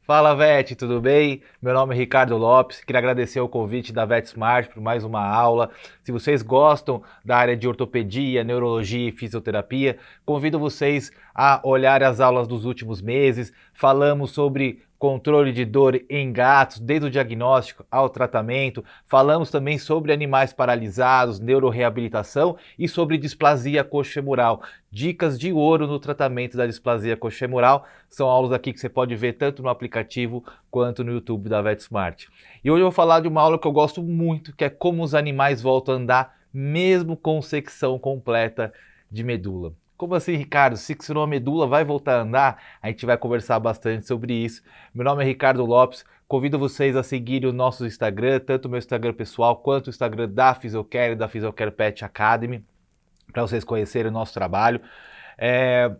Fala, Vete, tudo bem? Meu nome é Ricardo Lopes, queria agradecer o convite da VetSmart por mais uma aula. Se vocês gostam da área de ortopedia, neurologia e fisioterapia, convido vocês a olhar as aulas dos últimos meses. Falamos sobre controle de dor em gatos, desde o diagnóstico ao tratamento. Falamos também sobre animais paralisados, neuroreabilitação e sobre displasia coxofemoral. Dicas de ouro no tratamento da displasia coxofemoral. São aulas aqui que você pode ver tanto no aplicativo quanto no YouTube da VetSmart. E hoje eu vou falar de uma aula que eu gosto muito, que é como os animais voltam a andar mesmo com secção completa de medula. Como assim, Ricardo? Se seccionou a medula, vai voltar a andar? A gente vai conversar bastante sobre isso. Meu nome é Ricardo Lopes. Convido vocês a seguirem o nosso Instagram, tanto o meu Instagram pessoal quanto o Instagram da Physiocare e da Physiocare Pet Academy, para vocês conhecerem o nosso trabalho.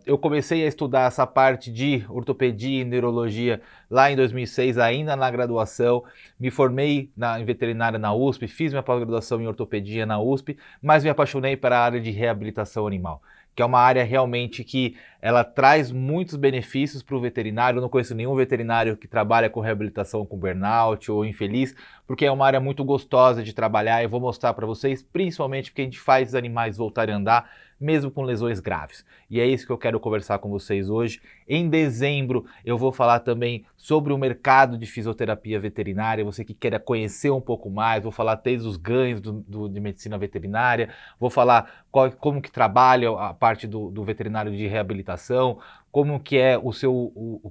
Eu comecei a estudar essa parte de ortopedia e neurologia lá em 2006, ainda na graduação. Me formei em veterinária na USP, fiz minha pós-graduação em ortopedia na USP, mas me apaixonei para a área de reabilitação animal, que é uma área realmente que ela traz muitos benefícios para o veterinário. Eu não conheço nenhum veterinário que trabalha com reabilitação com burnout ou infeliz, porque é uma área muito gostosa de trabalhar. Eu vou mostrar para vocês, principalmente porque a gente faz os animais voltarem a andar, mesmo com lesões graves. E é isso que eu quero conversar com vocês hoje. Em dezembro eu vou falar também sobre o mercado de fisioterapia veterinária, você que queira conhecer um pouco mais, vou falar desde os ganhos de medicina veterinária, vou falar como que trabalha a parte do veterinário de reabilitação, como que é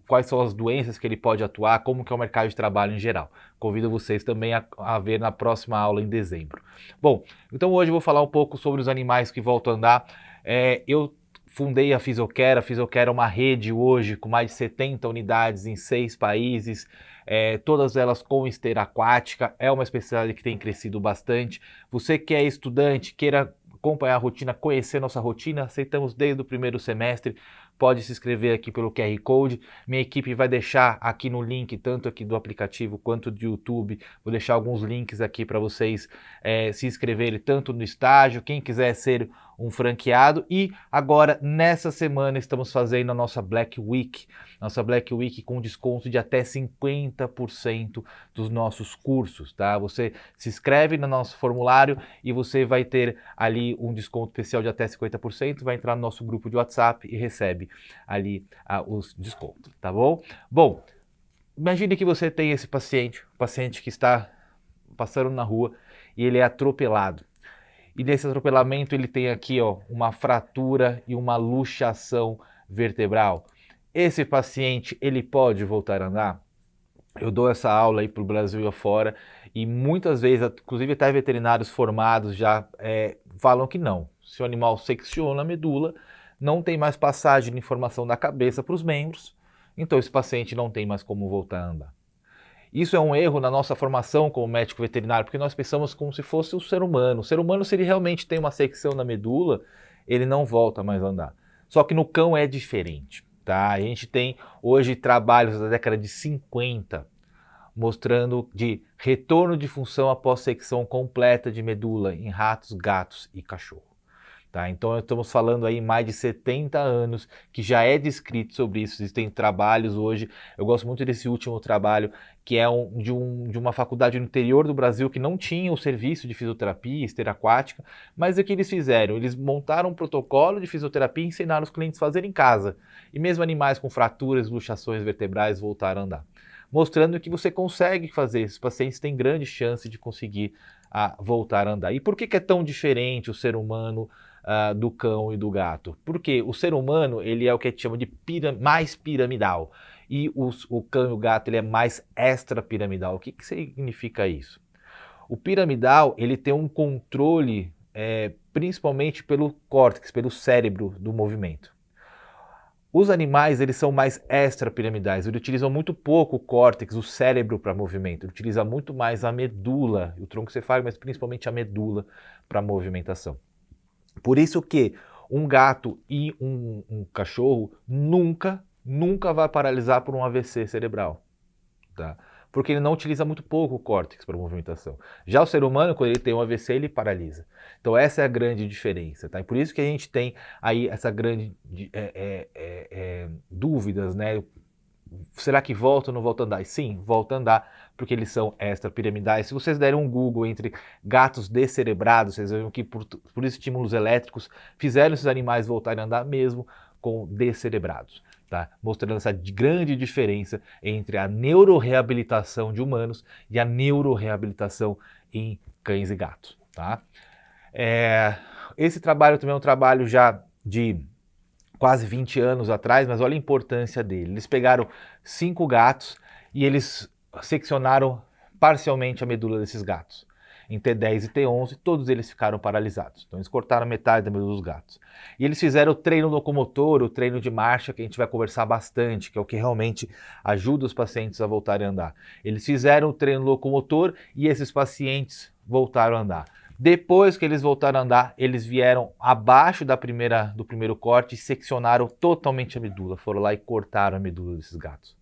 quais são as doenças que ele pode atuar, como que é o mercado de trabalho em geral. Convido vocês também a ver na próxima aula em dezembro. Bom, então hoje eu vou falar um pouco sobre os animais que voltam a andar. Eu fundei a Physiocare. A Physiocare é uma rede hoje com mais de 70 unidades em 6 países, todas elas com esteira aquática. É uma especialidade que tem crescido bastante. Você que é estudante, queira acompanhar a rotina, conhecer nossa rotina, aceitamos desde o primeiro semestre. Pode se inscrever aqui pelo QR Code. Minha equipe vai deixar aqui no link, tanto aqui do aplicativo quanto do YouTube, vou deixar alguns links aqui para vocês se inscreverem tanto no estágio, quem quiser ser um franqueado. E agora, nessa semana, estamos fazendo a nossa Black Week com desconto de até 50% dos nossos cursos, tá? Você se inscreve no nosso formulário e você vai ter ali um desconto especial de até 50%, vai entrar no nosso grupo de WhatsApp e recebe ali os descontos, tá bom? Bom, imagine que você tem esse paciente, um paciente que está passando na rua e ele é atropelado. E nesse atropelamento ele tem aqui uma fratura e uma luxação vertebral. Esse paciente, ele pode voltar a andar? Eu dou essa aula aí para o Brasil e afora e muitas vezes, inclusive até veterinários formados já falam que não. Se o animal secciona a medula, não tem mais passagem de informação da cabeça para os membros, então esse paciente não tem mais como voltar a andar. Isso é um erro na nossa formação como médico veterinário, porque nós pensamos como se fosse o ser humano. O ser humano, se ele realmente tem uma secção na medula, ele não volta mais a andar. Só que no cão é diferente, tá? A gente tem hoje trabalhos da década de 50 mostrando de retorno de função após secção completa de medula em ratos, gatos e cachorro. Tá? Então estamos falando aí mais de 70 anos que já é descrito sobre isso. Existem trabalhos hoje, eu gosto muito desse último trabalho, que é de uma faculdade no interior do Brasil que não tinha o serviço de fisioterapia, esteira aquática, mas o que eles fizeram? Eles montaram um protocolo de fisioterapia e ensinaram os clientes a fazer em casa. E mesmo animais com fraturas, luxações vertebrais voltaram a andar, mostrando que você consegue fazer. Esses pacientes têm grande chance de conseguir voltar a andar. E por que é tão diferente o ser humano do cão e do gato? Porque o ser humano, ele é o que a gente chama de mais piramidal, e o cão e o gato, ele é mais extrapiramidal. O que significa isso? O piramidal, ele tem um controle principalmente pelo córtex, pelo cérebro do movimento. Os animais, eles são mais extrapiramidais, eles utilizam muito pouco o córtex, o cérebro para movimento, ele utiliza muito mais a medula, o tronco cefálico, mas principalmente a medula para movimentação. Por isso que um gato e um cachorro nunca vai paralisar por um AVC cerebral, tá? Porque ele não utiliza muito pouco o córtex para movimentação. Já o ser humano, quando ele tem um AVC, ele paralisa. Então essa é a grande diferença, tá? E por isso que a gente tem aí essa grande dúvidas, né? será que volta ou não volta a andar? E sim, volta a andar, porque eles são extrapiramidais. Se vocês derem um Google entre gatos descerebrados, vocês verão que por estímulos elétricos fizeram esses animais voltarem a andar mesmo com descerebrados. Tá? Mostrando essa grande diferença entre a neuroreabilitação de humanos e a neuroreabilitação em cães e gatos. Tá? Esse trabalho também é um trabalho já de quase 20 anos atrás, mas olha a importância dele. Eles pegaram 5 gatos e eles seccionaram parcialmente a medula desses gatos. Em T10 e T11, todos eles ficaram paralisados. Então eles cortaram metade da medula dos gatos. E eles fizeram o treino locomotor, o treino de marcha, que a gente vai conversar bastante, que é o que realmente ajuda os pacientes a voltarem a andar. Eles fizeram o treino locomotor e esses pacientes voltaram a andar. Depois que eles voltaram a andar, eles vieram abaixo do primeiro corte e seccionaram totalmente a medula. Foram lá e cortaram a medula desses gatos.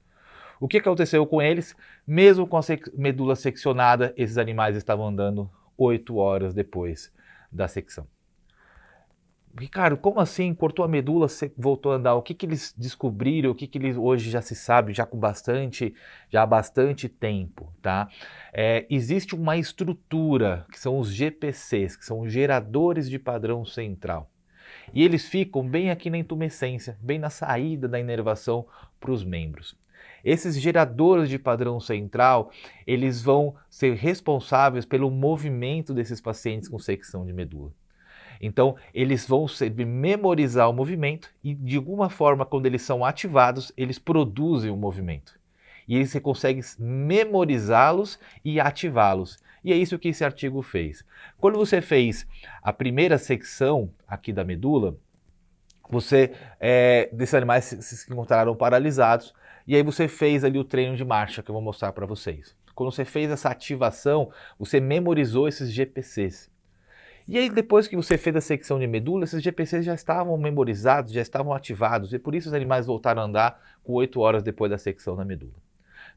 O que aconteceu com eles? Mesmo com a medula seccionada, esses animais estavam andando 8 horas depois da secção. Ricardo, como assim? Cortou a medula, voltou a andar? O que eles descobriram? O que eles hoje já se sabe, já há bastante tempo, tá? Existe uma estrutura, que são os GPCs, que são os geradores de padrão central. E eles ficam bem aqui na intumescência, bem na saída da inervação para os membros. Esses geradores de padrão central, eles vão ser responsáveis pelo movimento desses pacientes com secção de medula. Então, eles vão memorizar o movimento e, de alguma forma, quando eles são ativados, eles produzem o movimento. E aí você consegue memorizá-los e ativá-los. E é isso que esse artigo fez. Quando você fez a primeira secção aqui da medula, desses animais se encontraram paralisados, e aí você fez ali o treino de marcha, que eu vou mostrar para vocês. Quando você fez essa ativação, você memorizou esses GPCs. E aí, depois que você fez a secção de medula, esses GPCs já estavam memorizados, já estavam ativados, e por isso os animais voltaram a andar com 8 horas depois da secção da medula.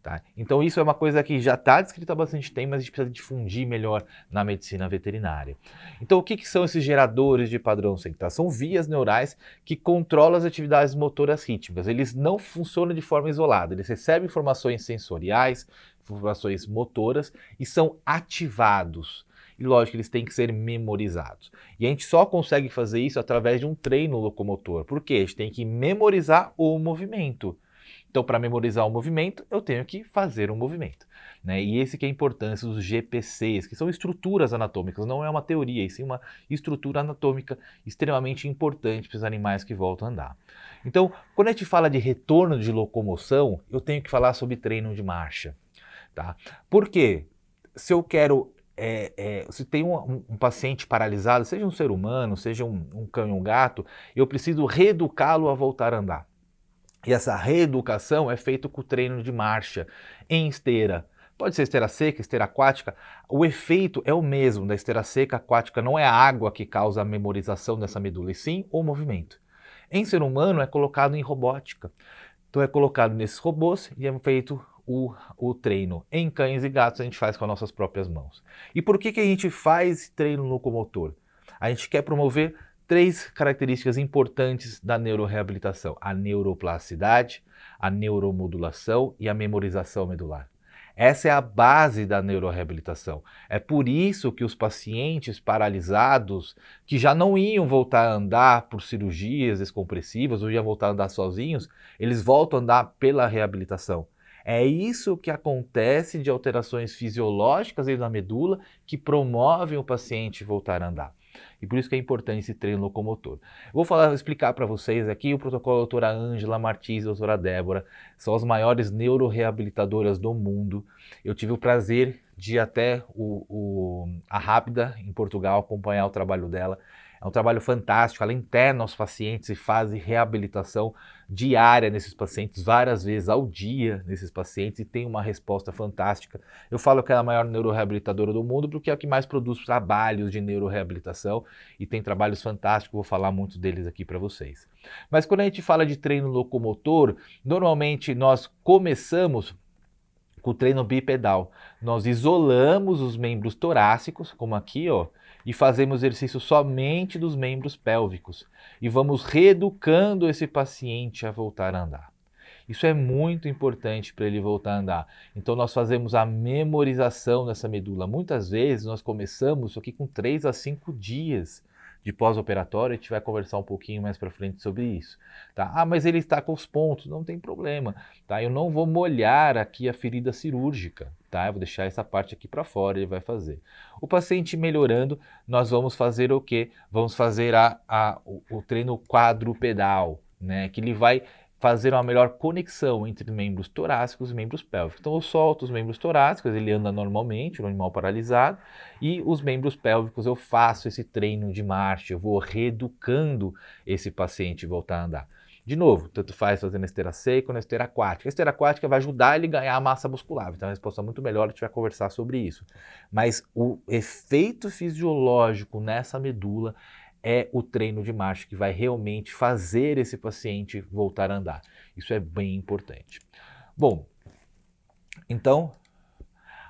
Tá? Então isso é uma coisa que já está descrita há bastante tempo, mas a gente precisa difundir melhor na medicina veterinária. Então o que são esses geradores de padrão central? São vias neurais que controlam as atividades motoras rítmicas. Eles não funcionam de forma isolada, eles recebem informações sensoriais, informações motoras e são ativados. E lógico, eles têm que ser memorizados. E a gente só consegue fazer isso através de um treino locomotor. Por quê? A gente tem que memorizar o movimento. Então, para memorizar o movimento, eu tenho que fazer um movimento. Né? E esse que é a importância dos GPCs, que são estruturas anatômicas, não é uma teoria, e sim uma estrutura anatômica extremamente importante para os animais que voltam a andar. Então, quando a gente fala de retorno de locomoção, eu tenho que falar sobre treino de marcha. Tá? Por quê? Se eu quero... se tem um paciente paralisado, seja um ser humano, seja um cão e um gato, eu preciso reeducá-lo a voltar a andar. E essa reeducação é feita com o treino de marcha em esteira. Pode ser esteira seca, esteira aquática. O efeito é o mesmo da esteira seca, aquática. Não é a água que causa a memorização dessa medula, e sim o movimento. Em ser humano é colocado em robótica. Então é colocado nesses robôs e é feito o treino. Em cães e gatos a gente faz com as nossas próprias mãos. E por que a gente faz esse treino locomotor? A gente quer promover 3 características importantes da neuroreabilitação: a neuroplasticidade, a neuromodulação e a memorização medular. Essa é a base da neuroreabilitação. É por isso que os pacientes paralisados, que já não iam voltar a andar por cirurgias descompressivas ou iam voltar a andar sozinhos, eles voltam a andar pela reabilitação. É isso que acontece de alterações fisiológicas aí na medula que promovem o paciente voltar a andar. E por isso que é importante esse treino locomotor. Vou explicar para vocês aqui o protocolo da doutora Ângela Martins e da doutora Débora. São as maiores neuroreabilitadoras do mundo. Eu tive o prazer de ir até a Rápida, em Portugal, acompanhar o trabalho dela. É um trabalho fantástico, ela interna os pacientes e faz reabilitação diária nesses pacientes, várias vezes ao dia nesses pacientes, e tem uma resposta fantástica. Eu falo que ela é a maior neuroreabilitadora do mundo porque é a que mais produz trabalhos de neuroreabilitação e tem trabalhos fantásticos, vou falar muitos deles aqui para vocês. Mas quando a gente fala de treino locomotor, normalmente nós começamos com o treino bipedal. Nós isolamos os membros torácicos, como aqui, ó, e fazemos exercício somente dos membros pélvicos. E vamos reeducando esse paciente a voltar a andar. Isso é muito importante para ele voltar a andar. Então nós fazemos a memorização dessa medula. Muitas vezes nós começamos isso aqui com 3 a 5 dias de pós-operatório, a gente vai conversar um pouquinho mais para frente sobre isso, tá? Ah, mas ele está com os pontos, não tem problema, tá? Eu não vou molhar aqui a ferida cirúrgica, tá? Eu vou deixar essa parte aqui para fora, ele vai fazer. O paciente melhorando, nós vamos fazer o quê? Vamos fazer o treino quadrupedal, né? Que ele vai fazer uma melhor conexão entre membros torácicos e membros pélvicos. Então eu solto os membros torácicos, ele anda normalmente, o animal paralisado, e os membros pélvicos eu faço esse treino de marcha, eu vou reeducando esse paciente voltar a andar. De novo, tanto faz fazer na esteira seca ou na esteira aquática. A esteira aquática vai ajudar ele a ganhar massa muscular, então a resposta é muito melhor, a gente vai conversar sobre isso. Mas o efeito fisiológico nessa medula é o treino de marcha que vai realmente fazer esse paciente voltar a andar. Isso é bem importante. Bom, então,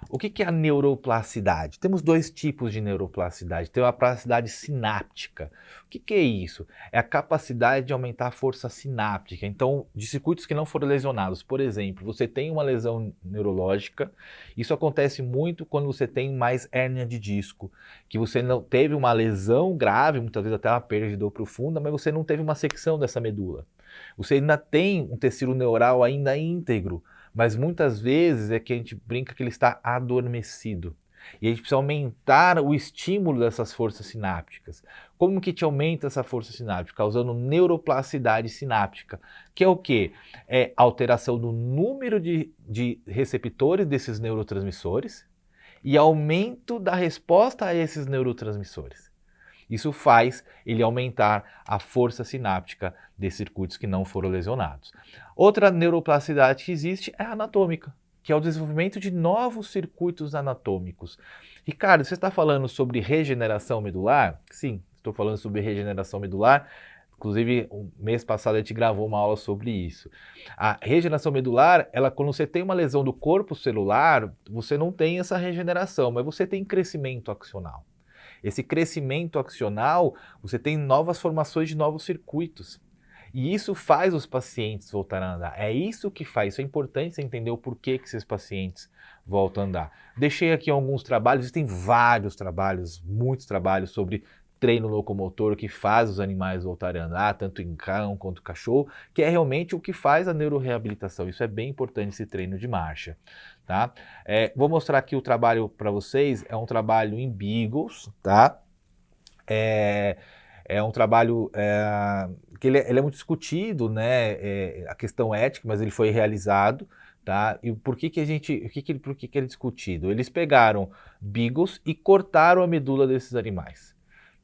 o que é a neuroplasticidade? Temos 2 tipos de neuroplasticidade. Tem a plasticidade sináptica. O que é isso? É a capacidade de aumentar a força sináptica. Então, de circuitos que não foram lesionados. Por exemplo, você tem uma lesão neurológica. Isso acontece muito quando você tem mais hérnia de disco. Que você não teve uma lesão grave, muitas vezes até uma perda de dor profunda, mas você não teve uma secção dessa medula. Você ainda tem um tecido neural ainda íntegro, mas muitas vezes é que a gente brinca que ele está adormecido. E a gente precisa aumentar o estímulo dessas forças sinápticas. Como que te aumenta essa força sináptica? Causando neuroplasticidade sináptica, que é o quê? É alteração do número de receptores desses neurotransmissores e aumento da resposta a esses neurotransmissores. Isso faz ele aumentar a força sináptica desses circuitos que não foram lesionados. Outra neuroplasticidade que existe é a anatômica, que é o desenvolvimento de novos circuitos anatômicos. Ricardo, você está falando sobre regeneração medular? Sim, estou falando sobre regeneração medular. Inclusive, o mês passado a gente gravou uma aula sobre isso. A regeneração medular, quando você tem uma lesão do corpo celular, você não tem essa regeneração, mas você tem crescimento axonal. Esse crescimento axonal, você tem novas formações de novos circuitos. E isso faz os pacientes voltarem a andar. É isso que faz. Isso é importante você entender o porquê que esses pacientes voltam a andar. Deixei aqui alguns trabalhos, existem vários trabalhos, muitos trabalhos sobre treino locomotor que faz os animais voltarem a andar, tanto em cão quanto cachorro, que é realmente o que faz a neuroreabilitação. Isso é bem importante, esse treino de marcha. Tá? Vou mostrar aqui o trabalho para vocês, é um trabalho em Beagles, tá? É um trabalho que ele é muito discutido, né? A questão ética, mas ele foi realizado, tá? E por que ele é discutido? Eles pegaram Beagles e cortaram a medula desses animais.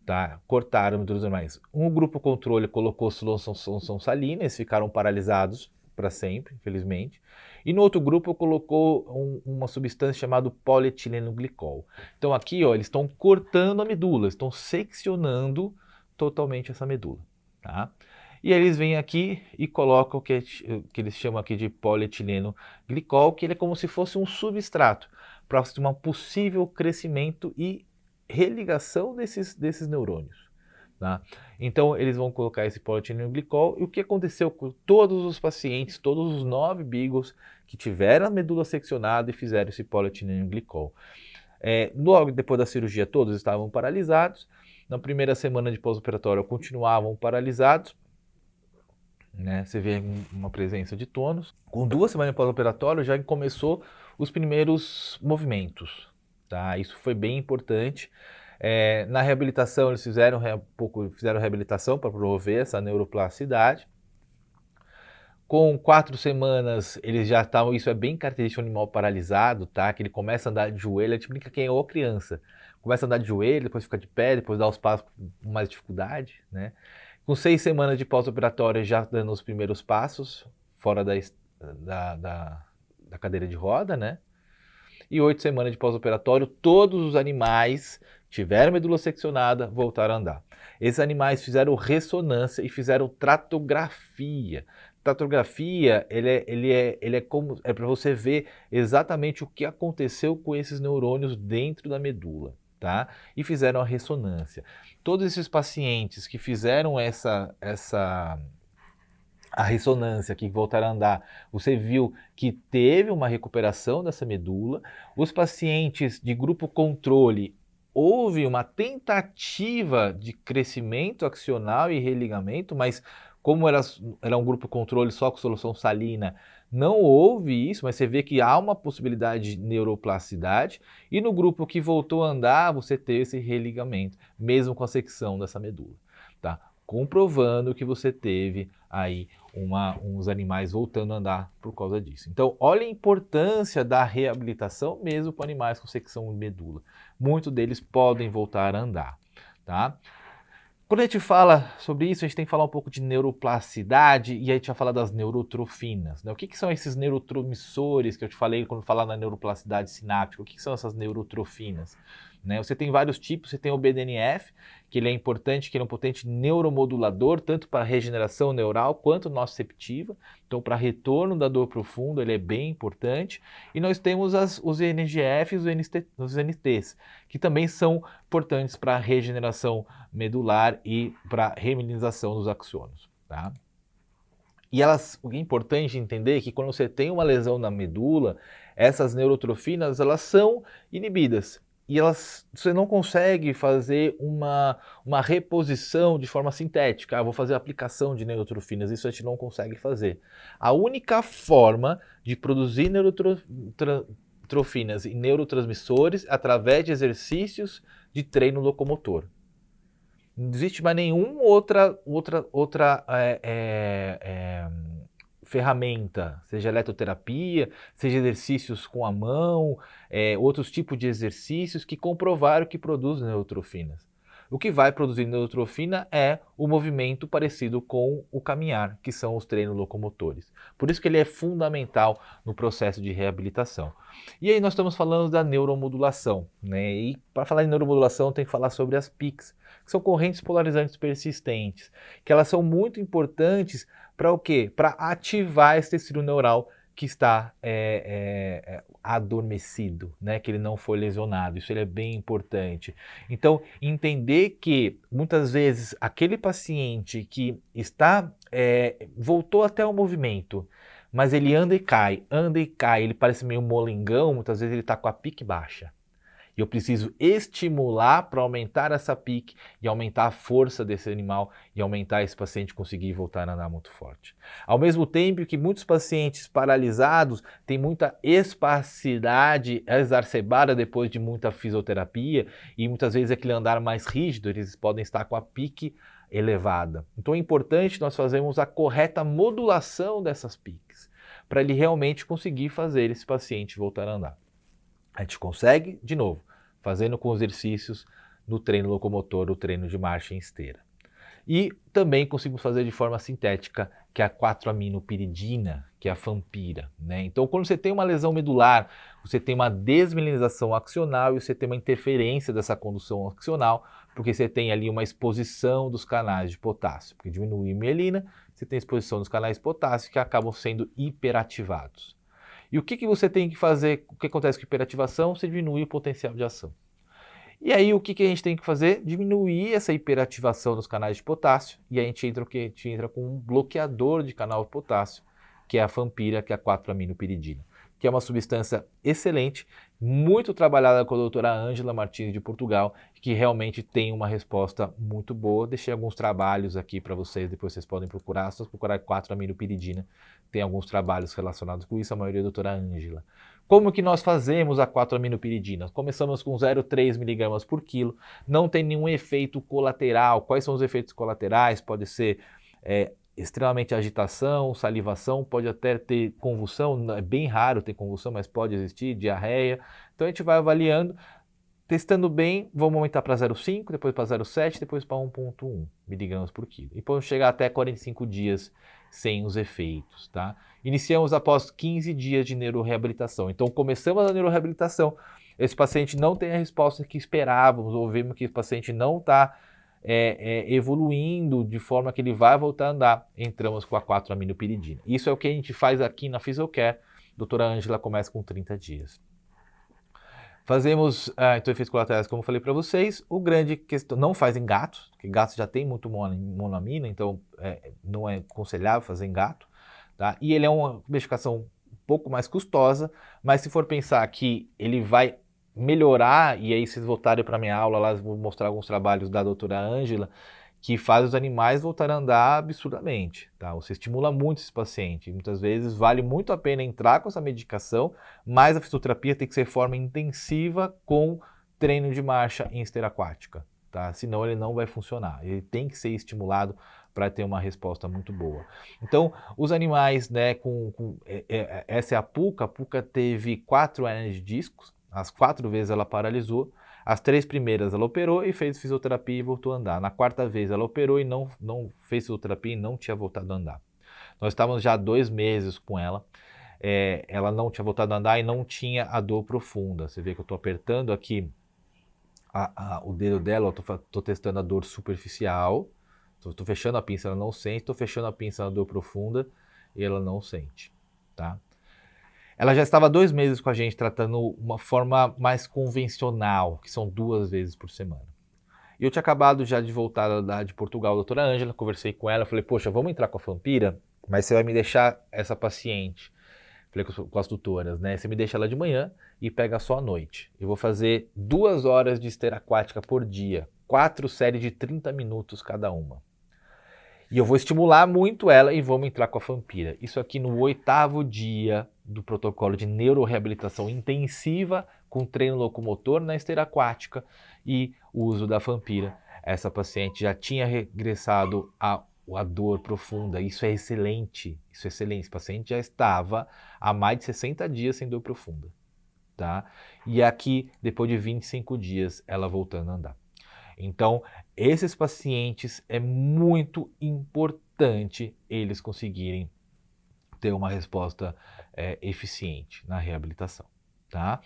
Tá? Cortaram a medula dos animais. Um grupo controle colocou solução salina, eles ficaram paralisados para sempre, infelizmente. E no outro grupo colocou uma substância chamada polietileno glicol. Então aqui, ó, eles estão cortando a medula, estão seccionando totalmente essa medula. Tá? E eles vêm aqui e colocam o que eles chamam aqui de polietileno glicol, que ele é como se fosse um substrato para um possível crescimento e religação desses neurônios. Tá? Então eles vão colocar esse polietileno glicol. E o que aconteceu com todos os pacientes, todos os 9 Beagles que tiveram a medula seccionada e fizeram esse polietileno glicol? Logo depois da cirurgia todos estavam paralisados. Na primeira semana de pós-operatório continuavam paralisados, né? Você vê uma presença de tônus. Com 2 semanas de pós-operatório já começou os primeiros movimentos. Tá? Isso foi bem importante. Na reabilitação eles fizeram reabilitação para promover essa neuroplasticidade. Com 4 semanas eles já estavam, isso é bem característico do animal paralisado, tá? Que ele começa a andar de joelho, a gente brinca que é igual criança. Começa a andar de joelho, depois fica de pé, depois dá os passos com mais dificuldade, né? Com 6 semanas de pós-operatório já dando os primeiros passos, fora da cadeira de roda, né? E 8 semanas de pós-operatório, todos os animais tiveram medula seccionada, voltaram a andar. Esses animais fizeram ressonância e fizeram tratografia. Tratografia, ele é para você ver exatamente o que aconteceu com esses neurônios dentro da medula, tá? E fizeram a ressonância. Todos esses pacientes que fizeram essa a ressonância, que voltaram a andar, você viu que teve uma recuperação dessa medula. Os pacientes de grupo controle, houve uma tentativa de crescimento axional e religamento, mas como era um grupo controle só com solução salina, não houve isso, mas você vê que há uma possibilidade de neuroplasticidade. E no grupo que voltou a andar, você teve esse religamento, mesmo com a secção dessa medula, tá? Comprovando que você teve aí uns animais voltando a andar por causa disso. Então, olha a importância da reabilitação mesmo com animais com secção de medula. Muitos deles podem voltar a andar, tá? Quando a gente fala sobre isso, a gente tem que falar um pouco de neuroplasticidade e a gente vai falar das neurotrofinas, né? O que são esses neurotransmissores que eu te falei quando falar na neuroplasticidade sináptica? O que são essas neurotrofinas? Né? Você tem vários tipos, você tem o BDNF, que ele é importante, que ele é um potente neuromodulador, tanto para regeneração neural quanto nociceptiva. Então, para retorno da dor profunda, ele é bem importante. E nós temos os NGFs e os NTs, que também são importantes para a regeneração medular e para a remilinização dos axônios, tá? E o que é importante entender é que quando você tem uma lesão na medula, essas neurotrofinas elas são inibidas. E você não consegue fazer uma reposição de forma sintética. Vou fazer aplicação de neurotrofinas, isso a gente não consegue fazer. A única forma de produzir neurotrofinas e neurotransmissores é através de exercícios de treino locomotor. Não existe mais nenhuma outra ferramenta, seja eletroterapia, seja exercícios com a mão, outros tipos de exercícios que comprovaram que produzem neurotrofinas. O que vai produzir neurotrofina é o movimento parecido com o caminhar, que são os treinos locomotores. Por isso que ele é fundamental no processo de reabilitação. E aí nós estamos falando da neuromodulação, né? E para falar em neuromodulação tem que falar sobre as PICs, que são correntes polarizantes persistentes, que elas são muito importantes para o quê? Para ativar esse tecido neural que está adormecido, né? Que ele não foi lesionado. Isso ele é bem importante. Então, entender que muitas vezes aquele paciente que voltou até o movimento, mas ele anda e cai, ele parece meio molengão, muitas vezes ele está com a pique baixa. E eu preciso estimular para aumentar essa pique e aumentar a força desse animal e aumentar esse paciente conseguir voltar a andar muito forte. Ao mesmo tempo que muitos pacientes paralisados têm muita espasticidade exacerbada depois de muita fisioterapia e muitas vezes aquele andar mais rígido, eles podem estar com a pique elevada. Então é importante nós fazermos a correta modulação dessas piques para ele realmente conseguir fazer esse paciente voltar a andar. A gente consegue, de novo, fazendo com exercícios no treino locomotor, o treino de marcha em esteira. E também conseguimos fazer de forma sintética, que é a 4-aminopiridina, que é a Fampira, né? Então, quando você tem uma lesão medular, você tem uma desmielinização axonal e você tem uma interferência dessa condução axonal, porque você tem ali uma exposição dos canais de potássio, porque diminui a mielina, você tem exposição dos canais de potássio que acabam sendo hiperativados. E o que você tem que fazer? O que acontece com a hiperativação? Você diminui o potencial de ação. E aí o que a gente tem que fazer? Diminuir essa hiperativação dos canais de potássio. E aí a gente entra com um bloqueador de canal de potássio, que é a Fampira, que é a 4-aminopiridina, que é uma substância excelente, muito trabalhada com a doutora Ângela Martins de Portugal, que realmente tem uma resposta muito boa. Deixei alguns trabalhos aqui para vocês, depois vocês podem procurar, só procurar 4-aminopiridina. Tem alguns trabalhos relacionados com isso, a maioria é a doutora Ângela. Como que nós fazemos a 4-aminopiridina? Começamos com 0,3 mg por quilo, não tem nenhum efeito colateral. Quais são os efeitos colaterais? Pode ser extremamente agitação, salivação, pode até ter convulsão, é bem raro ter convulsão, mas pode existir, diarreia. Então a gente vai avaliando, testando bem, vamos aumentar para 0,5, depois para 0,7, depois para 1,1 mg por quilo. E podemos chegar até 45 dias sem os efeitos, tá? Iniciamos após 15 dias de neuroreabilitação. Então começamos a neuroreabilitação, esse paciente não tem a resposta que esperávamos, ou vemos que o paciente não está evoluindo de forma que ele vai voltar a andar, entramos com a 4-aminopiridina. Isso é o que a gente faz aqui na Physiocare. Doutora Ângela começa com 30 dias. Fazemos então efeitos colaterais, como eu falei para vocês. O grande questão, não faz em gatos, porque gatos já tem muito monoamina, então não é aconselhável fazer em gato, tá? E ele é uma medicação um pouco mais custosa, mas se for pensar que ele vai melhorar, e aí vocês voltarem para minha aula lá, eu vou mostrar alguns trabalhos da doutora Ângela, que faz os animais voltarem a andar absurdamente, tá? Você estimula muito esse paciente, muitas vezes vale muito a pena entrar com essa medicação, mas a fisioterapia tem que ser de forma intensiva com treino de marcha em esteira aquática, tá? Senão ele não vai funcionar, ele tem que ser estimulado para ter uma resposta muito boa. Então, os animais, né, essa é a Puca teve 4 hernias de discos, as 4 vezes ela paralisou. As 3 primeiras ela operou e fez fisioterapia e voltou a andar. Na 4ª vez ela operou e não fez fisioterapia e não tinha voltado a andar. Nós estávamos já há 2 meses com ela. Ela não tinha voltado a andar e não tinha a dor profunda. Você vê que eu estou apertando aqui o dedo dela, eu estou testando a dor superficial. Estou fechando a pinça, ela não sente. Estou fechando a pinça na dor profunda e ela não sente, tá? Ela já estava há 2 meses com a gente tratando uma forma mais convencional, que são 2 vezes por semana. E eu tinha acabado já de voltar de Portugal, a doutora Ângela, conversei com ela, falei, poxa, vamos entrar com a Fampira, mas você vai me deixar essa paciente, falei com as tutoras, né? Você me deixa ela de manhã e pega só à noite. Eu vou fazer 2 horas de esteira aquática por dia, 4 séries de 30 minutos cada uma. E eu vou estimular muito ela e vamos entrar com a Fampira. Isso aqui no 8º dia do protocolo de neuroreabilitação intensiva com treino locomotor na esteira aquática e o uso da Fampira. Essa paciente já tinha regressado à dor profunda. Isso é excelente, isso é excelente. Esse paciente já estava há mais de 60 dias sem dor profunda, tá? E aqui, depois de 25 dias, ela voltando a andar. Então, esses pacientes é muito importante eles conseguirem ter uma resposta eficiente na reabilitação, tá?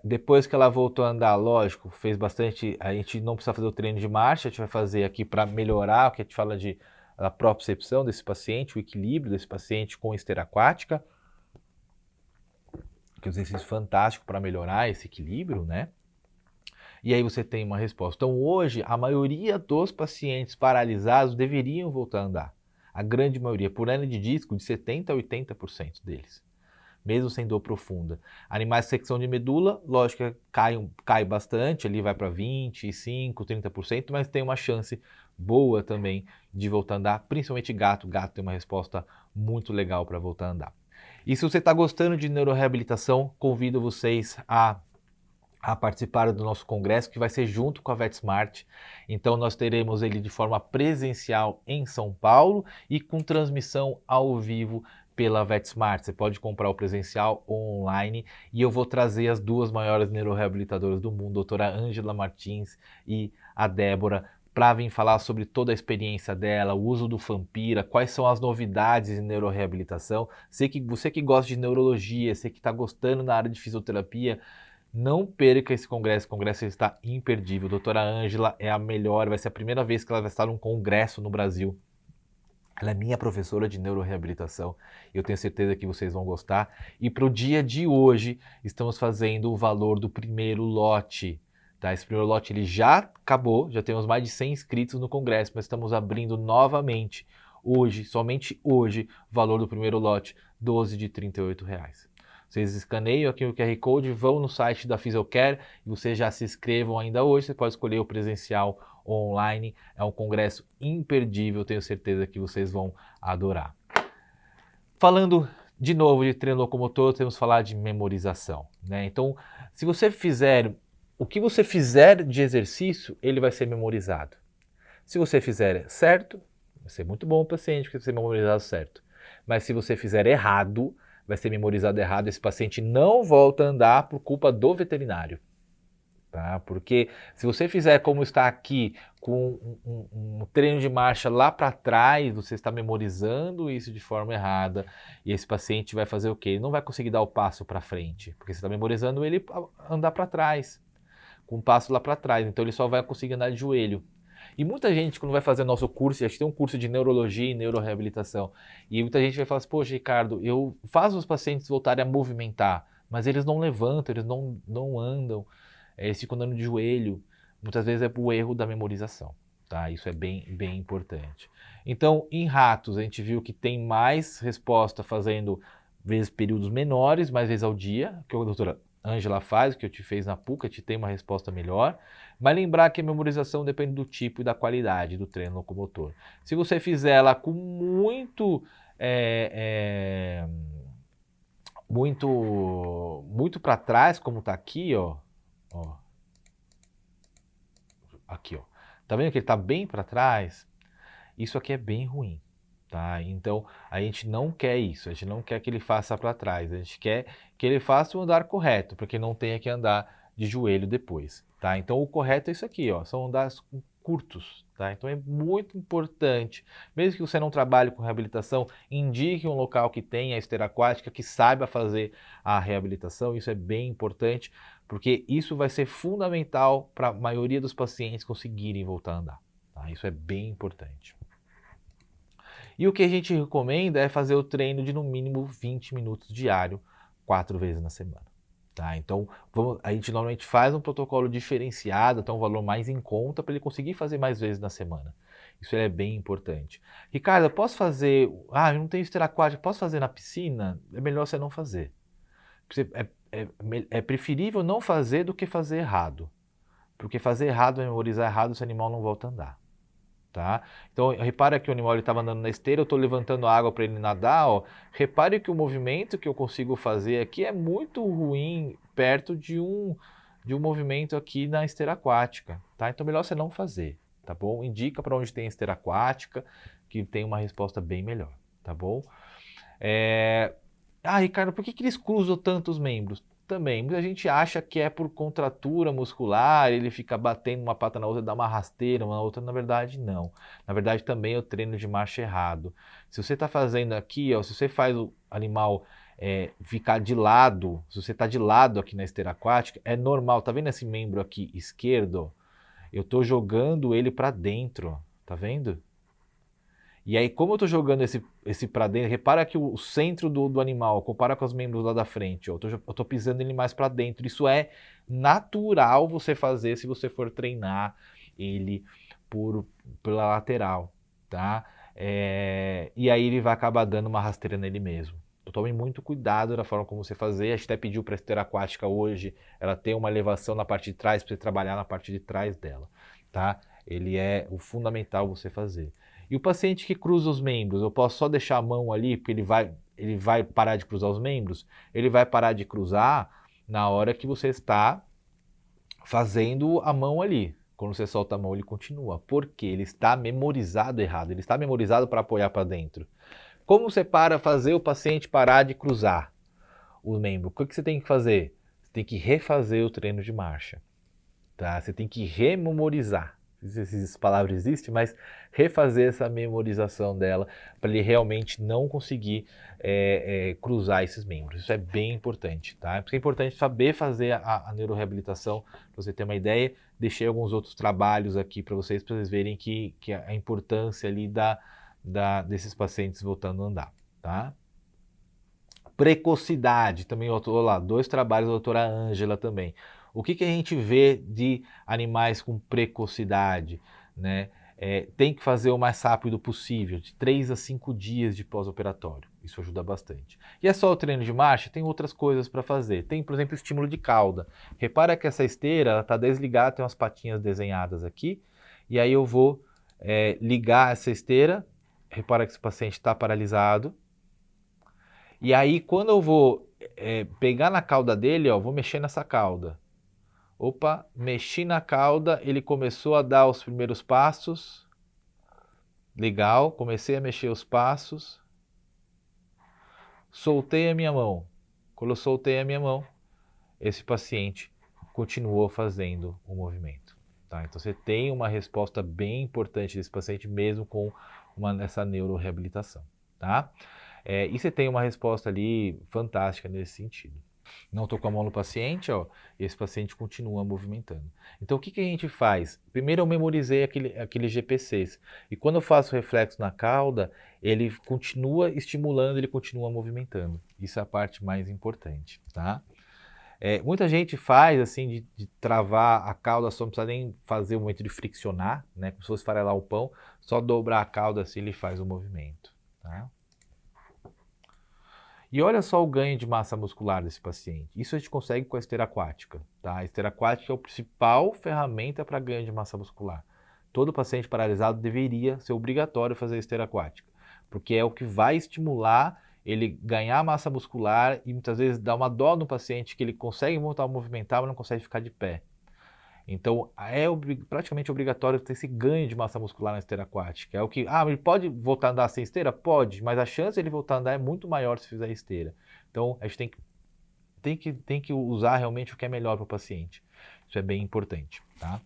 Depois que ela voltou a andar, lógico, fez bastante, a gente não precisa fazer o treino de marcha, a gente vai fazer aqui para melhorar o que a gente fala de a propriocepção desse paciente, o equilíbrio desse paciente com esteira aquática, que é um exercício fantástico para melhorar esse equilíbrio, né? E aí você tem uma resposta. Então hoje, a maioria dos pacientes paralisados deveriam voltar a andar. A grande maioria, por hernia de disco, de 70% a 80% deles. Mesmo sem dor profunda. Animais de secção de medula, lógico que cai bastante, ali vai para 25%, 30%, mas tem uma chance boa também de voltar a andar, principalmente gato. Gato tem uma resposta muito legal para voltar a andar. E se você está gostando de neuroreabilitação, convido vocês a participar do nosso congresso, que vai ser junto com a VetSmart. Então nós teremos ele de forma presencial em São Paulo e com transmissão ao vivo pela VetSmart. Você pode comprar o presencial ou online e eu vou trazer as 2 maiores neuroreabilitadoras do mundo, a doutora Ângela Martins e a Débora, para vir falar sobre toda a experiência dela, o uso do Fampira, quais são as novidades em neuroreabilitação. Você que gosta de neurologia, você que está gostando na área de fisioterapia, não perca esse congresso está imperdível. Doutora Ângela é a melhor, vai ser a primeira vez que ela vai estar num congresso no Brasil. Ela é minha professora de neuroreabilitação e eu tenho certeza que vocês vão gostar. E para o dia de hoje, estamos fazendo o valor do primeiro lote. Tá? Esse primeiro lote ele já acabou, já temos mais de 100 inscritos no congresso, mas estamos abrindo novamente hoje, somente hoje, o valor do primeiro lote, 12 de R$ 38. Vocês escaneiam aqui o QR Code, vão no site da Physiocare e vocês já se inscrevam ainda hoje. Você pode escolher o presencial ou online. É um congresso imperdível, tenho certeza que vocês vão adorar. Falando de novo de treino locomotor, temos que falar de memorização, né? Então, se você fizer o que você fizer de exercício, ele vai ser memorizado. Se você fizer certo, vai ser muito bom o paciente, porque você vai ser memorizado certo. Mas se você fizer errado, vai ser memorizado errado, esse paciente não volta a andar por culpa do veterinário. Tá? Porque se você fizer como está aqui, com um treino de marcha lá para trás, você está memorizando isso de forma errada, e esse paciente vai fazer o quê? Ele não vai conseguir dar o passo para frente, porque você está memorizando ele andar para trás, com um passo lá para trás, então ele só vai conseguir andar de joelho. E muita gente, quando vai fazer nosso curso, a gente tem um curso de neurologia e neuroreabilitação, e muita gente vai falar assim, poxa, Ricardo, eu faço os pacientes voltarem a movimentar, mas eles não levantam, eles não andam, eles ficam andando de joelho. Muitas vezes é por erro da memorização, tá? Isso é bem importante. Então, em ratos, a gente viu que tem mais resposta fazendo vezes períodos menores, mais vezes ao dia, que a doutora Ângela faz, que eu te fez na PUC, te tem uma resposta melhor. Mas lembrar que a memorização depende do tipo e da qualidade do treino locomotor. Se você fizer ela com muito para trás, como está aqui, ó, aqui, ó. Tá vendo que ele está bem para trás? Isso aqui é bem ruim, tá? Então, a gente não quer isso, a gente não quer que ele faça para trás, a gente quer que ele faça o andar correto, para que não tenha que andar de joelho depois, tá? Então, o correto é isso aqui, ó, são andares curtos, tá? Então, é muito importante, mesmo que você não trabalhe com reabilitação, indique um local que tenha esteira aquática, que saiba fazer a reabilitação, isso é bem importante, porque isso vai ser fundamental para a maioria dos pacientes conseguirem voltar a andar, tá? Isso é bem importante. E o que a gente recomenda é fazer o treino de no mínimo 20 minutos diário, 4 vezes na semana. Tá? Então, a gente normalmente faz um protocolo diferenciado, até um valor mais em conta, para ele conseguir fazer mais vezes na semana. Isso é bem importante. Ricardo, eu posso fazer... eu não tenho esteira aquática, posso fazer na piscina? É melhor você não fazer. É preferível não fazer do que fazer errado. Porque fazer errado, memorizar errado, esse animal não volta a andar. Tá? Então, repara que o animal estava andando na esteira, eu estou levantando a água para ele nadar. Ó. Repare que o movimento que eu consigo fazer aqui é muito ruim perto de um movimento aqui na esteira aquática. Tá? Então, melhor você não fazer. Tá bom? Indica para onde tem esteira aquática, que tem uma resposta bem melhor. Tá bom? Ricardo, por que eles cruzam tantos membros? Também, muita gente acha que é por contratura muscular, ele fica batendo uma pata na outra, dá uma rasteira, uma outra, na verdade não. Na verdade também é o treino de marcha errado. Se você está fazendo aqui, ó, se você faz o animal ficar de lado, se você está de lado aqui na esteira aquática, é normal, tá vendo esse membro aqui esquerdo? Eu estou jogando ele para dentro, tá vendo? E aí, como eu estou jogando esse para dentro, repara que o centro do animal, compara com os membros lá da frente, ó, eu estou pisando ele mais para dentro. Isso é natural você fazer se você for treinar ele pela lateral, tá? E aí ele vai acabar dando uma rasteira nele mesmo. Então, tome muito cuidado na forma como você fazer. A gente até pediu para a esteira aquática hoje, ela tem uma elevação na parte de trás, para você trabalhar na parte de trás dela, tá? Ele é o fundamental você fazer. E o paciente que cruza os membros, eu posso só deixar a mão ali, porque ele vai parar de cruzar os membros? Ele vai parar de cruzar na hora que você está fazendo a mão ali. Quando você solta a mão, ele continua. Porque ele está memorizado errado, ele está memorizado para apoiar para dentro. Como você fazer o paciente parar de cruzar o membro? O que você tem que fazer? Você tem que refazer o treino de marcha. Tá? Você tem que rememorizar. Não sei se essa palavra existe, mas refazer essa memorização dela para ele realmente não conseguir cruzar esses membros. Isso é bem importante, tá? Porque é importante saber fazer a neuroreabilitação, para você ter uma ideia. Deixei alguns outros trabalhos aqui para vocês verem que a importância ali desses pacientes voltando a andar, tá? Precocidade, também, lá, 2 trabalhos da doutora Ângela também. O que a gente vê de animais com precocidade, né? Tem que fazer o mais rápido possível, de 3 a 5 dias de pós-operatório. Isso ajuda bastante. E é só o treino de marcha? Tem outras coisas para fazer. Tem, por exemplo, o estímulo de cauda. Repara que essa esteira está desligada, tem umas patinhas desenhadas aqui. E aí eu vou ligar essa esteira. Repara que esse paciente está paralisado. E aí, quando eu vou pegar na cauda dele, ó, vou mexer nessa cauda. Opa, mexi na cauda, ele começou a dar os primeiros passos. Legal, comecei a mexer os passos. Soltei a minha mão. Quando eu soltei a minha mão, esse paciente continuou fazendo o movimento. Tá? Então você tem uma resposta bem importante desse paciente, mesmo com essa neuroreabilitação. Tá? E você tem uma resposta ali fantástica nesse sentido. Não estou com a mão no paciente, ó, e esse paciente continua movimentando. Então o que a gente faz? Primeiro eu memorizei aqueles GPCs. E quando eu faço reflexo na cauda, ele continua estimulando, ele continua movimentando. Isso é a parte mais importante, tá? Muita gente faz assim de travar a cauda, só não precisa nem fazer o movimento de friccionar, né? Como se fosse farelar o pão, só dobrar a cauda assim ele faz o movimento. Tá? E olha só o ganho de massa muscular desse paciente. Isso a gente consegue com a esteira aquática. Tá? A esteira aquática é a principal ferramenta para ganho de massa muscular. Todo paciente paralisado deveria ser obrigatório fazer a esteira aquática, porque é o que vai estimular ele ganhar massa muscular e muitas vezes dá uma dó no paciente que ele consegue voltar a movimentar, mas não consegue ficar de pé. Então é praticamente obrigatório ter esse ganho de massa muscular na esteira aquática. É o que, ele pode voltar a andar sem esteira? Pode, mas a chance de ele voltar a andar é muito maior se fizer esteira. Então a gente tem que usar realmente o que é melhor para o paciente. Isso é bem importante, tá?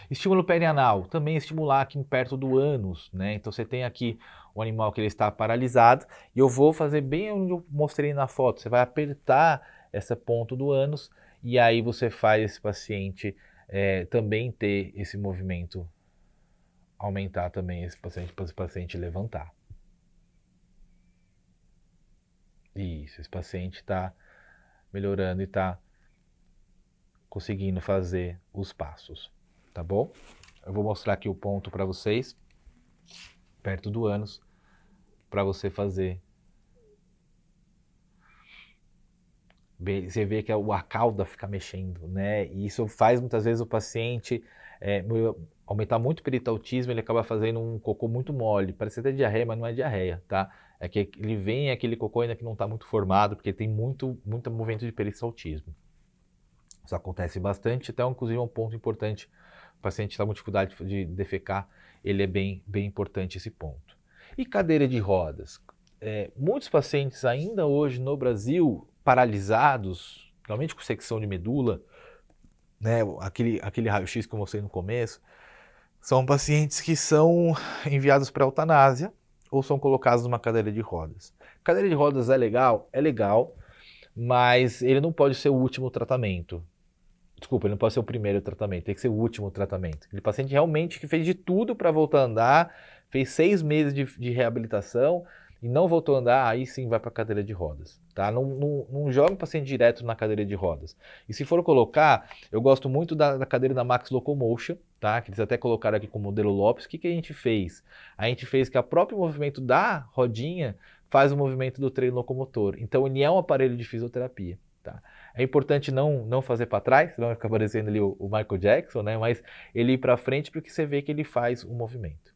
Estímulo perianal, também estimular aqui perto do ânus, né? Então você tem aqui o animal que ele está paralisado e eu vou fazer bem onde eu mostrei na foto. Você vai apertar essa ponta do ânus e aí você faz esse paciente também ter esse movimento, aumentar também esse paciente para esse paciente levantar. Isso, esse paciente está melhorando e está conseguindo fazer os passos. Tá bom? Eu vou mostrar aqui o ponto para vocês, perto do ânus, para você fazer. Você vê que a cauda fica mexendo, né? E isso faz muitas vezes o paciente aumentar muito o peritautismo, ele acaba fazendo um cocô muito mole. Parece até diarreia, mas não é diarreia, tá? É que ele vem aquele cocô ainda que não está muito formado, porque tem muito movimento de peritautismo. Isso acontece bastante, até inclusive é um ponto importante. O paciente está com dificuldade de defecar, ele é bem importante esse ponto. E cadeira de rodas? Muitos pacientes ainda hoje no Brasil, paralisados, realmente com secção de medula, né, aquele raio-x que eu mostrei no começo, são pacientes que são enviados para eutanásia ou são colocados numa cadeira de rodas. Cadeira de rodas é legal, mas ele não pode ser o último tratamento. Desculpa, ele não pode ser o primeiro tratamento, tem que ser o último tratamento. Aquele paciente realmente que fez de tudo para voltar a andar, fez 6 meses de reabilitação e não voltou a andar, aí sim vai para a cadeira de rodas. Tá? Não joga o paciente direto na cadeira de rodas. E se for colocar, eu gosto muito da cadeira da Max Locomotion, tá? Que eles até colocaram aqui com o modelo Lopes. O que a gente fez? A gente fez que o próprio movimento da rodinha faz o movimento do treino locomotor. Então ele é um aparelho de fisioterapia. Tá? É importante não fazer para trás, senão vai ficar parecendo ali o Michael Jackson, né? Mas ele ir para frente porque você vê que ele faz o movimento.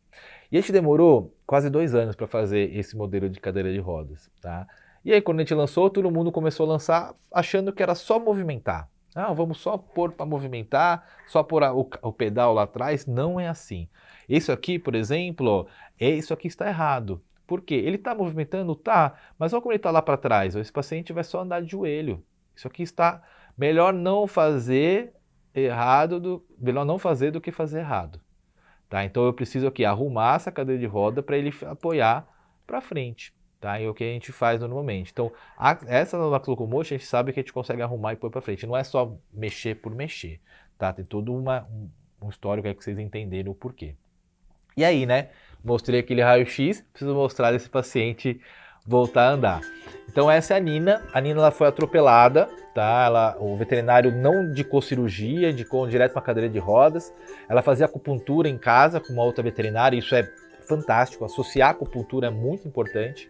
E a gente demorou quase 2 anos para fazer esse modelo de cadeira de rodas. Tá? E aí quando a gente lançou, todo mundo começou a lançar achando que era só movimentar. Vamos só pôr para movimentar, só pôr o pedal lá atrás. Não é assim. Isso aqui, por exemplo, isso aqui está errado. Por quê? Ele está movimentando? Tá, mas olha como ele está lá para trás. Esse paciente vai só andar de joelho. Isso aqui está melhor não fazer melhor não fazer do que fazer errado. Tá? Então eu preciso aqui arrumar essa cadeira de roda para ele apoiar para frente. Tá? E é o que a gente faz normalmente. Então essa Max Locomotion a gente sabe que a gente consegue arrumar e pôr para frente. Não é só mexer por mexer. Tá? Tem todo um histórico aí que vocês entenderem o porquê. E aí, né? Mostrei aquele raio-x, preciso mostrar esse paciente voltar a andar. Então essa é a Nina. A Nina ela foi atropelada, tá? O veterinário não indicou cirurgia, indicou direto uma cadeira de rodas. Ela fazia acupuntura em casa com uma outra veterinária, isso é fantástico. Associar a acupuntura é muito importante.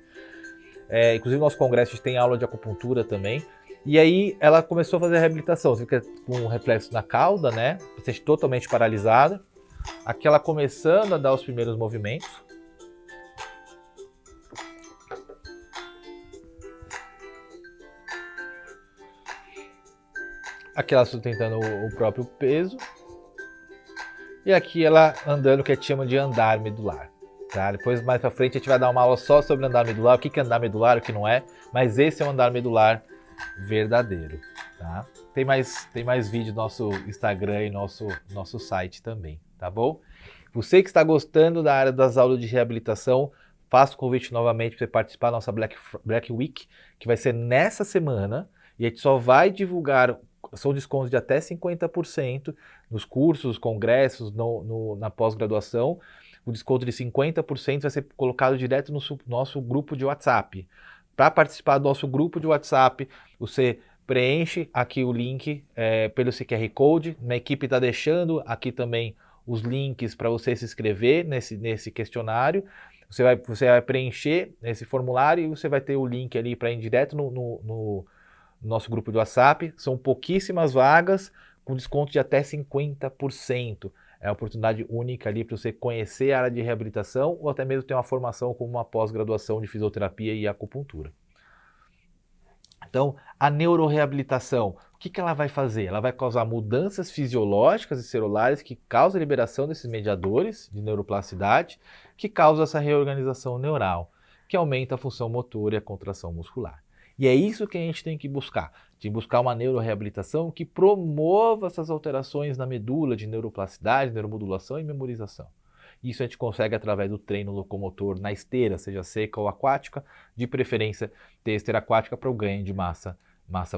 Inclusive no nosso congresso a gente tem aula de acupuntura também. E aí ela começou a fazer a reabilitação. Você fica com um reflexo na cauda, né? Paciente totalmente paralisada. Aqui ela começando a dar os primeiros movimentos. Aqui ela sustentando o próprio peso. E aqui ela andando, que a gente chama de andar medular. Tá? Depois, mais pra frente, a gente vai dar uma aula só sobre andar medular, o que é andar medular, o que não é. Mas esse é um andar medular verdadeiro. Tá? Tem mais vídeo no nosso Instagram e nosso site também, tá bom? Você que está gostando da área das aulas de reabilitação, faço o convite novamente para você participar da nossa Black Week, que vai ser nessa semana, e a gente só vai divulgar, são descontos de até 50% nos cursos, congressos, na pós-graduação. O desconto de 50% vai ser colocado direto no nosso grupo de WhatsApp. Para participar do nosso grupo de WhatsApp, você preenche aqui o link pelo QR Code. Minha equipe está deixando aqui também os links para você se inscrever nesse questionário. Você vai preencher esse formulário e você vai ter o link ali para ir direto no nosso grupo de WhatsApp. São pouquíssimas vagas, com desconto de até 50%. É uma oportunidade única ali para você conhecer a área de reabilitação ou até mesmo ter uma formação como uma pós-graduação de fisioterapia e acupuntura. Então, a neuroreabilitação, o que ela vai fazer? Ela vai causar mudanças fisiológicas e celulares que causam a liberação desses mediadores de neuroplasticidade, que causam essa reorganização neural, que aumenta a função motora e a contração muscular. E é isso que a gente tem que buscar, de buscar uma neuroreabilitação que promova essas alterações na medula de neuroplasticidade, neuromodulação e memorização. Isso a gente consegue através do treino locomotor na esteira, seja seca ou aquática, de preferência ter esteira aquática para o ganho de massa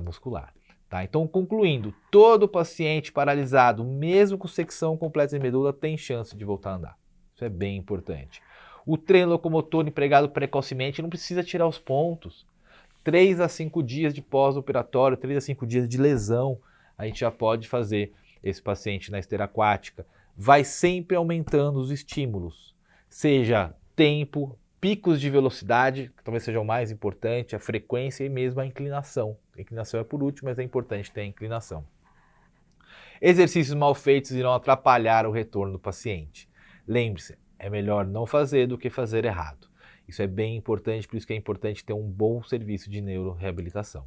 muscular. Tá? Então, concluindo, todo paciente paralisado, mesmo com secção completa de medula, tem chance de voltar a andar. Isso é bem importante. O treino locomotor empregado precocemente não precisa tirar os pontos. 3 a 5 dias de pós-operatório, 3 a 5 dias de lesão, a gente já pode fazer esse paciente na esteira aquática. Vai sempre aumentando os estímulos, seja tempo, picos de velocidade, que talvez seja o mais importante, a frequência e mesmo a inclinação. A inclinação é por último, mas é importante ter a inclinação. Exercícios mal feitos irão atrapalhar o retorno do paciente. Lembre-se, é melhor não fazer do que fazer errado. Isso é bem importante, por isso que é importante ter um bom serviço de neuroreabilitação.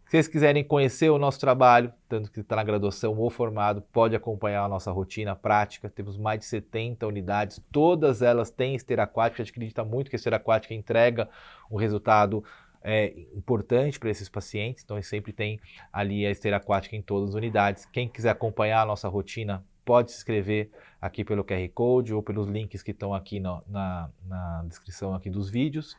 Se vocês quiserem conhecer o nosso trabalho, tanto que está na graduação ou formado, pode acompanhar a nossa rotina prática. Temos mais de 70 unidades, todas elas têm esteira aquática. A gente acredita muito que a esteira aquática entrega um resultado importante para esses pacientes, então a gente sempre tem ali a esteira aquática em todas as unidades. Quem quiser acompanhar a nossa rotina, pode se inscrever aqui pelo QR Code ou pelos links que estão aqui na descrição aqui dos vídeos.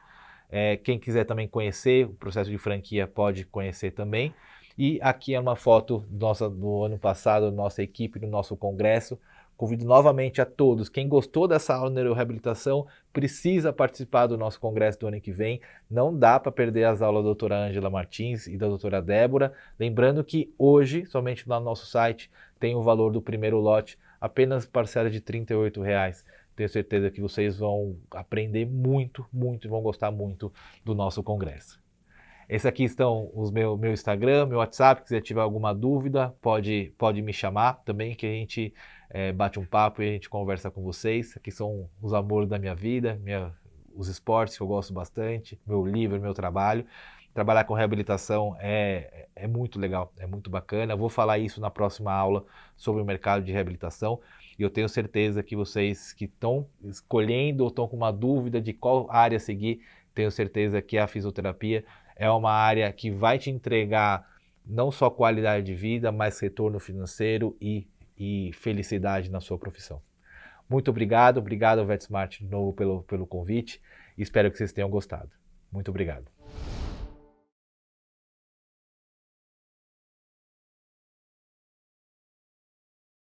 Quem quiser também conhecer o processo de franquia pode conhecer também. E aqui é uma foto do ano passado, da nossa equipe, do nosso congresso. Convido novamente a todos, quem gostou dessa aula de neuroreabilitação, precisa participar do nosso congresso do ano que vem. Não dá para perder as aulas da doutora Ângela Martins e da doutora Débora. Lembrando que hoje, somente lá no nosso site, tem o valor do primeiro lote, apenas parcela de R$ 38,00. Tenho certeza que vocês vão aprender muito, muito e vão gostar muito do nosso congresso. Esse aqui estão os meu Instagram, meu WhatsApp. Se quiser tiver alguma dúvida, pode me chamar também, que a gente bate um papo e a gente conversa com vocês. Aqui são os amores da minha vida, os esportes que eu gosto bastante, meu livro, meu trabalho. Trabalhar com reabilitação é muito legal, é muito bacana. Eu vou falar isso na próxima aula sobre o mercado de reabilitação. E eu tenho certeza que vocês que estão escolhendo ou estão com uma dúvida de qual área seguir, tenho certeza que a fisioterapia é uma área que vai te entregar não só qualidade de vida, mas retorno financeiro e felicidade na sua profissão. Muito obrigado ao VetSmart de novo pelo convite e espero que vocês tenham gostado. Muito obrigado.